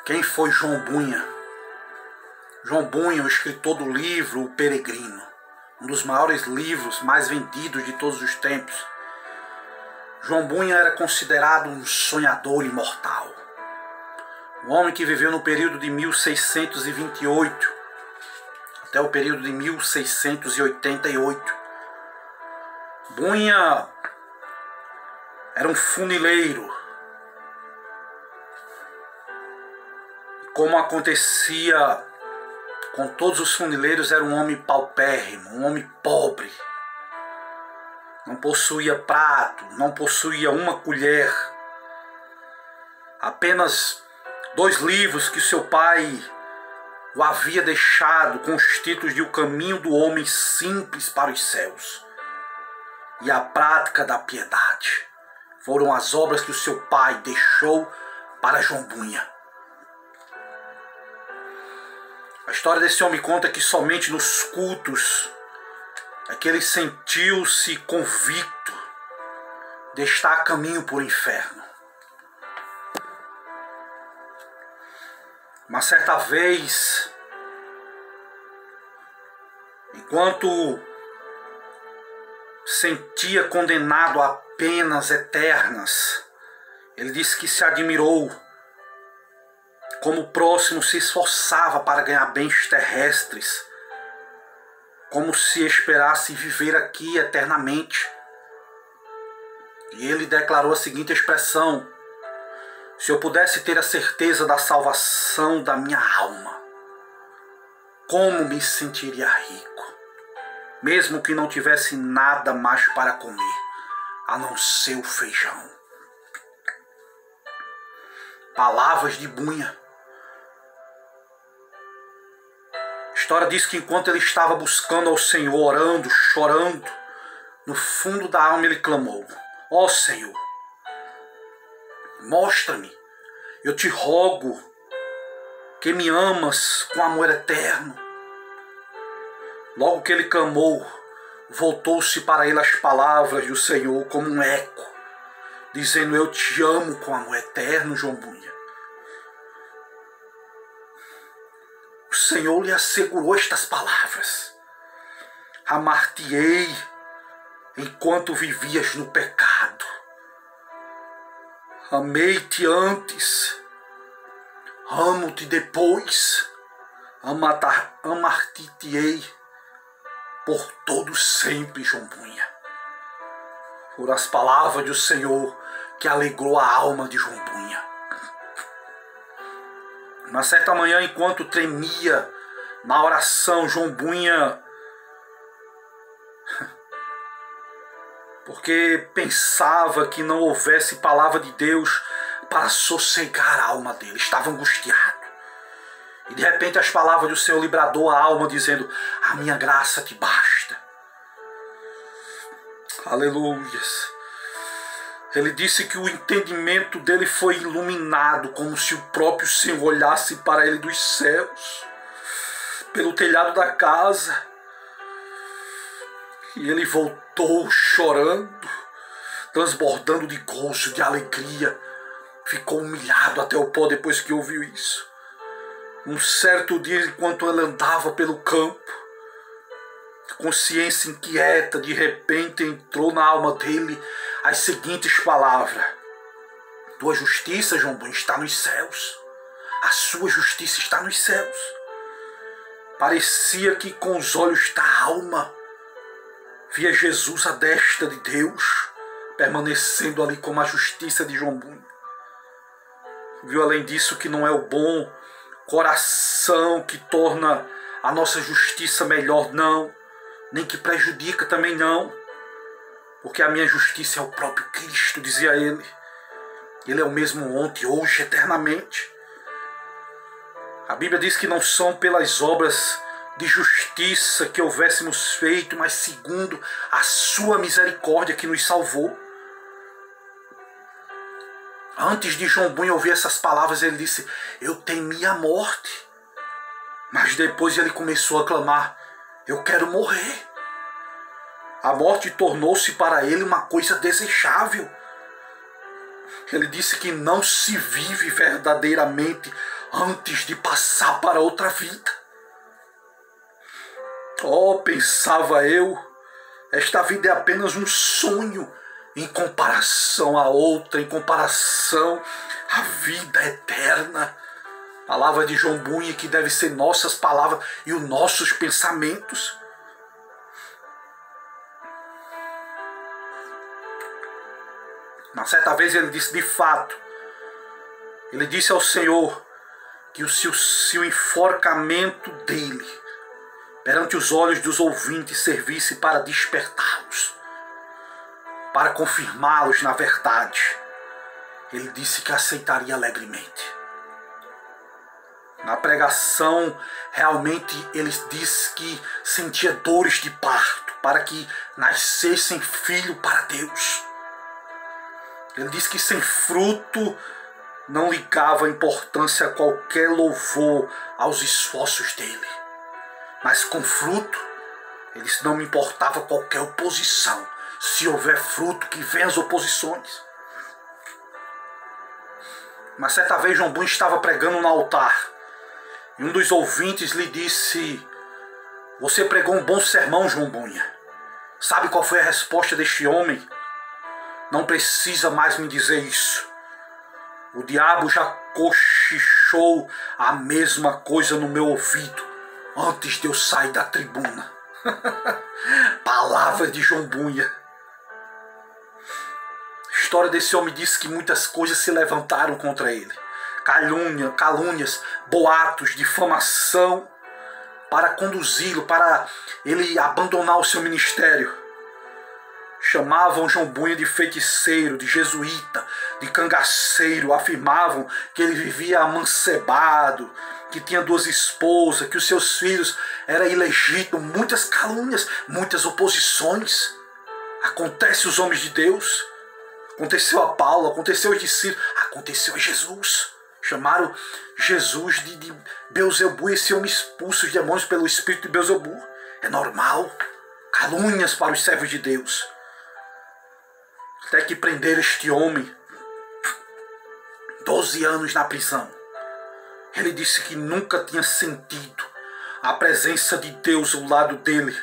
Quem foi João Bunha? João Bunha, o escritor do livro O Peregrino, um dos maiores livros mais vendidos de todos os tempos. João Bunha era considerado um sonhador imortal. Um homem que viveu no período de 1628 até o período de 1688. Bunha era um funileiro. Como acontecia com todos os funileiros, era um homem paupérrimo, um homem pobre. Não possuía prato, não possuía uma colher. Apenas 2 livros que seu pai o havia deixado com os títulos de O Caminho do Homem Simples para os Céus e A Prática da Piedade. Foram as obras que o seu pai deixou para João Bunha. A história desse homem conta que somente nos cultos é que ele sentiu-se convicto de estar a caminho para o inferno. Uma certa vez, enquanto sentia condenado a penas eternas, ele disse que se admirou como o próximo se esforçava para ganhar bens terrestres, como se esperasse viver aqui eternamente. E ele declarou a seguinte expressão: se eu pudesse ter a certeza da salvação da minha alma, como me sentiria rico, mesmo que não tivesse nada mais para comer, a não ser o feijão. Palavras de Bunha. A história diz que enquanto ele estava buscando ao Senhor, orando, chorando, no fundo da alma ele clamou: ó Senhor, mostra-me, eu te rogo que me amas com amor eterno. Logo que ele clamou, voltou-se para ele as palavras do Senhor como um eco, dizendo: eu te amo com amor eterno, João Bunha. O Senhor lhe assegurou estas palavras: amar-te-ei enquanto vivias no pecado. Amei-te antes, amo-te depois, amar-te-ei por todo sempre, João Bunha. Foram as palavras do Senhor que alegrou a alma de João Bunha. Uma certa manhã, enquanto tremia na oração, João Bunha, porque pensava que não houvesse palavra de Deus para sossegar a alma dele, estava angustiado. E de repente as palavras do Senhor lhe bradou a alma, dizendo: a minha graça te basta. Aleluias. Ele disse que o entendimento dele foi iluminado, como se o próprio Senhor olhasse para ele dos céus, pelo telhado da casa. E ele voltou chorando, transbordando de gozo, de alegria. Ficou humilhado até o pó depois que ouviu isso. Um certo dia, enquanto ele andava pelo campo, consciência inquieta, de repente entrou na alma dele as seguintes palavras: tua justiça, João Bunha, está nos céus. A sua justiça está nos céus. Parecia que com os olhos da alma via Jesus à destra de Deus, permanecendo ali como a justiça de João Bunha. Viu além disso que não é o bom coração que torna a nossa justiça melhor, não, nem que prejudica também não, porque a minha justiça é o próprio Cristo, dizia ele. Ele é o mesmo ontem, hoje, eternamente. A Bíblia diz que não são pelas obras de justiça que houvéssemos feito, mas segundo a sua misericórdia que nos salvou. Antes de João Bunha ouvir essas palavras, ele disse: eu temi a morte. Mas depois ele começou a clamar: eu quero morrer. A morte tornou-se para ele uma coisa desejável. Ele disse que não se vive verdadeiramente antes de passar para outra vida. Oh, pensava eu, esta vida é apenas um sonho em comparação à outra, em comparação à vida eterna. Palavra de João Bunyan, que deve ser nossas palavras e os nossos pensamentos. Uma certa vez ele disse, de fato, ele disse ao Senhor que se o enforcamento dele perante os olhos dos ouvintes servisse para despertá-los, para confirmá-los na verdade, ele disse que aceitaria alegremente. Na pregação, realmente ele disse que sentia dores de parto para que nascessem filho para Deus. Ele disse que sem fruto não ligava importância a qualquer louvor aos esforços dele. Mas com fruto, ele disse, não me importava qualquer oposição. Se houver fruto, que venham as oposições. Mas certa vez João Bunyan estava pregando no altar. E um dos ouvintes lhe disse, você pregou um bom sermão, João Bunyan. Sabe qual foi a resposta deste homem? Não precisa mais me dizer isso. O diabo já cochichou a mesma coisa no meu ouvido antes de eu sair da tribuna. Palavra de João Bunyan. A história desse homem diz que muitas coisas se levantaram contra ele. Calúnias, boatos, difamação, para conduzi-lo, para ele abandonar o seu ministério. Chamavam João Bunyan de feiticeiro, de jesuíta, de cangaceiro. Afirmavam que ele vivia amancebado, que tinha 2 esposas, que os seus filhos eram ilegítimos. Muitas calúnias, muitas oposições. Acontece aos homens de Deus. Aconteceu a Paulo, aconteceu aos discípulos, aconteceu a Jesus. Chamaram Jesus de Beelzebul, esse homem expulsa os demônios pelo espírito de Beelzebul. É normal. Calúnias para os servos de Deus. Até que prenderam este homem, 12 anos na prisão. Ele disse que nunca tinha sentido a presença de Deus ao lado dele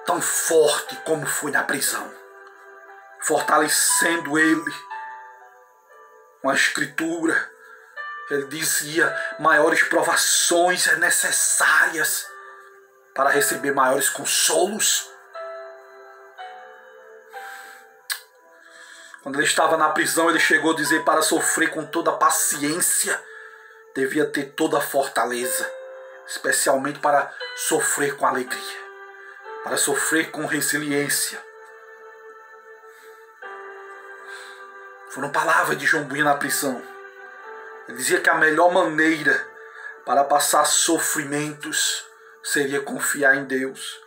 tão forte como foi na prisão, fortalecendo ele com a escritura. Ele dizia, maiores provações é necessárias para receber maiores consolos. Quando ele estava na prisão, ele chegou a dizer, para sofrer com toda paciência, devia ter toda a fortaleza, especialmente para sofrer com alegria, para sofrer com resiliência. Foram palavras de João Bunyan na prisão. Ele dizia que a melhor maneira para passar sofrimentos seria confiar em Deus.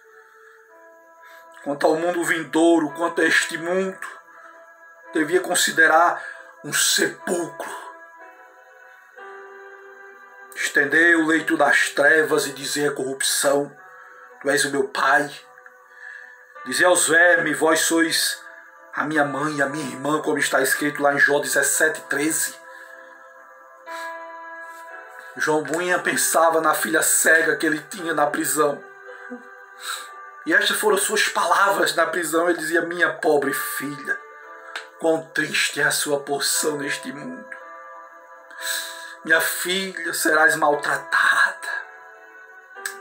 Quanto ao mundo vindouro, quanto a este mundo, devia considerar um sepulcro. Estender o leito das trevas e dizer à corrupção, tu és o meu pai. Dizer aos vermes, vós sois a minha mãe e a minha irmã, como está escrito lá em Jó 17:13. João Bunyan pensava na filha cega que ele tinha na prisão. E estas foram suas palavras na prisão. Ele dizia, minha pobre filha, quão triste é a sua porção neste mundo. Minha filha, serás maltratada,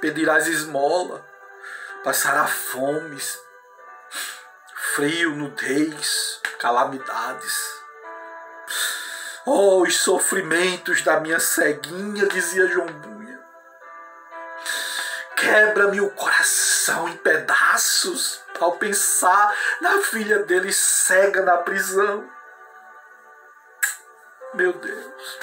pedirás esmola, passará fomes, frio, nudez, calamidades. Oh, os sofrimentos da minha ceguinha, dizia João Bunyan. Quebra-me o coração em pedaços ao pensar na filha dele cega na prisão. Meu Deus.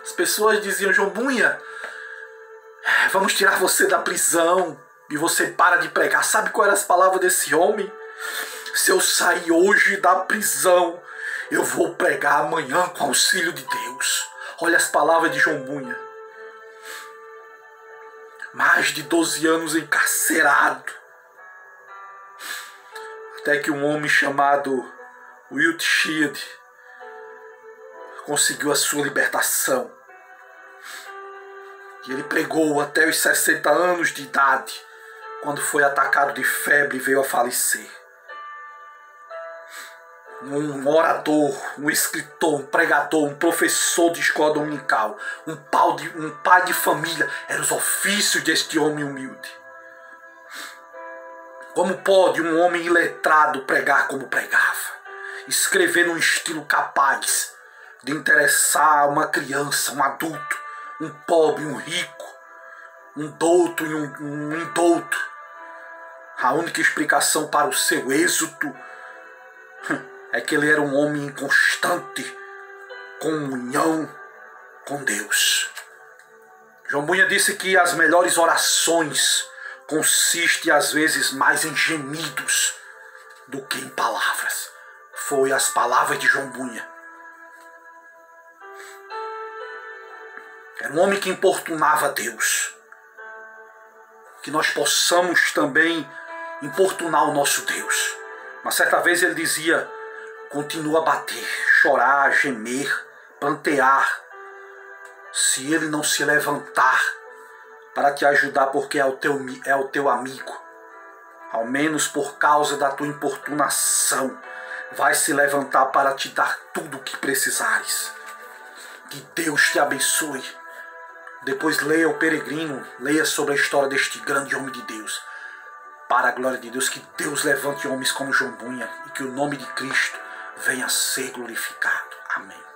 As pessoas diziam, João Bunyan, vamos tirar você da prisão e você para de pregar. Sabe qual era as palavras desse homem? Se eu sair hoje da prisão, eu vou pregar amanhã com auxílio de Deus. Olha as palavras de João Bunyan. Mais de 12 anos encarcerado. Até que um homem chamado Wiltshire conseguiu a sua libertação. E ele pregou até os 60 anos de idade, quando foi atacado de febre e veio a falecer. Um orador, um escritor, um pregador, um professor de escola dominical, um pai de família, eram os ofícios deste homem humilde. Como pode um homem iletrado pregar como pregava? Escrever num estilo capaz de interessar uma criança, um adulto, um pobre, um rico, um douto e um indouto. A única explicação para o seu êxito é que ele era um homem em constante comunhão com Deus. João Bunha disse que as melhores orações consistem às vezes mais em gemidos do que em palavras. Foi as palavras de João Bunha. Era um homem que importunava Deus. Que nós possamos também importunar o nosso Deus. Mas certa vez ele dizia: continua a bater, chorar, gemer, plantear, se ele não se levantar para te ajudar, porque é o teu amigo, ao menos por causa da tua importunação, vai se levantar para te dar tudo o que precisares. Que Deus te abençoe. Depois leia o Peregrino, leia sobre a história deste grande homem de Deus. Para a glória de Deus, que Deus levante homens como João Bunha e que o nome de Cristo venha a ser glorificado. Amém.